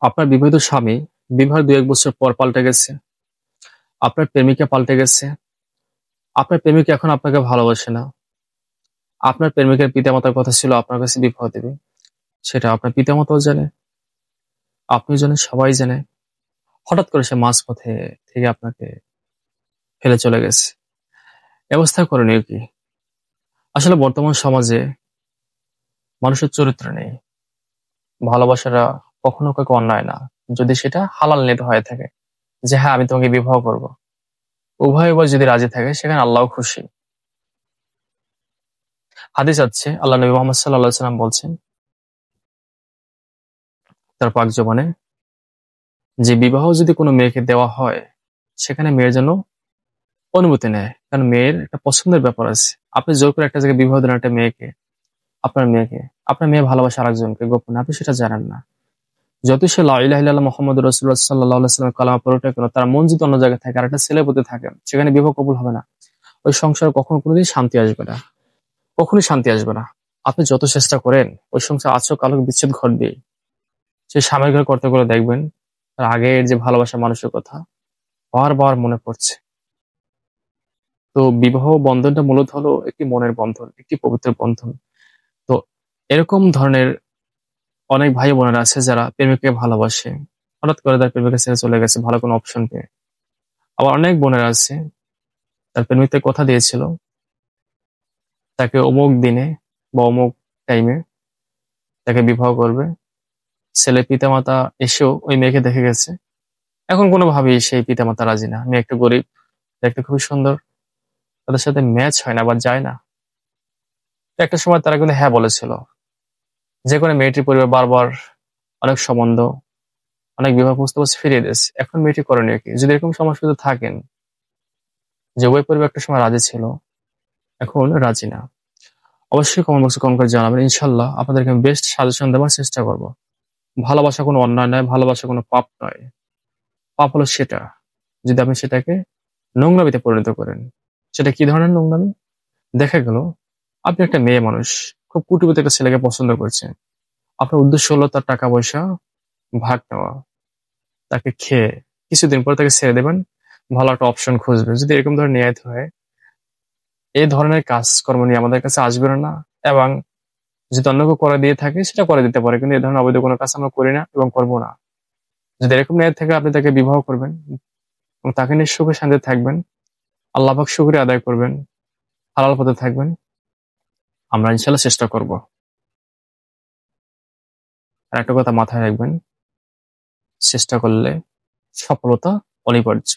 আপনার বিবাহিত স্বামী বিবাহের ২-১ বছর পর পাল্টে গেছে। আপনার প্রেমিকা পাল্টে গেছে। আপনার প্রেমিকা এখন আপনাকে ভালোবাসে না। আপনার প্রেমিকার পিতামাতার কথা ছিল আপনার কাছে বিবাহ দেবে। সেটা আপনার পিতামাতাও জানে, আপনিও জানেন, সবাই জানে। হঠাৎ করে সে মাঝপথে থেকে আপনাকে ফেলে চলে গেছে। এ অবস্থায় করণীয় কি? আসলে বর্তমান সমাজে মানুষের চরিত্র নেই। ভালোবাসাটা কখনো কাউকে অন্যায় না। যদি সেটা হালাল নিয়তে হয়ে থাকে। যে হ্যাঁ, আমি তোমাকে বিবাহ করব। উভয় যদি রাজি থাকে সেখানে আল্লাহও খুশি। হাদিস আছে, আল্লাহ নবী মুহাম্মদ সাল্লাল্লাহু আলাইহি ওয়াসাল্লাম বলছেন তার পাক জবানে, যে বিবাহ যদি কোনো মেয়েকে দেওয়া হয় সেখানে মেয়ের জন্য অনুমতি নেয়। কারণ মেয়ের একটা পছন্দের ব্যাপার আছে। আপনি জোর করে একটা জায়গায় বিবাহ দেন একটা মেয়েকে, আপনার মেয়ে ভালোবাসে আরেকজনকে গোপনে, আপনি সেটা জানেন না। যতই সে লা ইলাহা ইল্লাল্লাহ মুহাম্মাদুর রাসূলুল্লাহ সাল্লাল্লাহু আলাইহি ওয়াসাল্লাম কালামা পড়ে ওঠে কেন, তার মন যদি অন্য জায়গায় থাকে আর একটা ছেলের প্রতি থাকে, সেখানে বিবাহ কবুল হবে না। ওই সংসারে কখনো কোনোদিন শান্তি আসবে না। কখনোই শান্তি আসবে না। আপনি যত চেষ্টা করেন ওই সংসার আজও কালো বিচ্ছেদ ঘটবেই। সে স্বামীর ঘর করতে করে দেখবেন তার আগের যে ভালোবাসা মানুষের কথা বারবার মনে পড়ছে। তো বিবাহ বন্ধনটা মূলত হলো একটি মনের বন্ধন, একটি পবিত্র বন্ধন। তো এরকম ধরনের অনেক ভাই বোনেরা আছে যারা প্রেমিককে ভালোবাসে, হঠাৎ করে তার প্রেমিকের ছেড়ে চলে গেছে ভালো কোনো অপশন পেয়ে। আবার অনেক বোনেরা আছে তার প্রেমিককে কথা দিয়েছিল তাকে অমুক দিনে বা অমুক টাইমে তাকে বিবাহ করবে। ছেলে পিতামাতা এসেও ওই মেয়েকে দেখে গেছে। এখন কোনোভাবেই সেই পিতামাতা রাজি না। মেয়ে একটু গরিব, দেখতে খুবই সুন্দর, তাদের সাথে ম্যাচ হয় না বা যায় না। তো একটা সময় তারা কিন্তু হ্যাঁ বলেছিল। যে কোনো মেয়েটির পরিবার বারবার অনেক সম্বন্ধ, অনেক বিবাহ প্রস্তাব ফিরিয়ে দিয়েছে। এখন মেয়েটি করণীয় কি? যদি এরকম সমস্যা থাকেন যে উভয় পরিবার একটা সময় রাজি ছিল, এখন রাজি না, অবশ্যই কমেন্ট বক্সে কমেন্ট করে জানাবেন। ইনশাল্লাহ আপনাদেরকে আমি বেস্ট সাজেশন দেওয়ার চেষ্টা করব। ভালোবাসা কোনো অন্যায় নয়, ভালোবাসা কোনো পাপ নয়। পাপ হলো সেটা যদি আপনি সেটাকে নোংরামিতে পরিণত করেন। সেটা কি ধরনের নোংরামি? দেখা গেল আপনি একটা মেয়ে মানুষ, খুব কুটিপতি একটা ছেলেকে পছন্দ করছেন। আপনার উদ্দেশ্য হলো তার টাকা পয়সা ভাগ নেওয়া, তাকে খেয়ে কিছুদিন পর তাকে ছেড়ে দেবেন, ভালো একটা অপশন খুঁজবেন। যদি এরকম ধরনের নিয়ত হয়, এই ধরনের কাজকর্ম নিয়ে আমাদের কাছে আসবেন না। এবং যদি অন্য কেউ করে দিয়ে থাকে সেটা করে দিতে পারে, কিন্তু এই ধরনের অবৈধ কোনো কাজ আমরা করি না এবং করবো না। যদি এরকম নিয়ত থেকে আপনি তাকে বিবাহ করবেন এবং তাকে নিয়ে সুখে শান্তিতে থাকবেন, আল্লাহ পাক শুকরিয়া আদায় করবেন, হালাল পথে থাকবেন, আমরা ইনশাল্লাহ চেষ্টা করব। আর একটা কথা মাথায় রাখবেন, চেষ্টা করলে সফলতা অনিবার্য।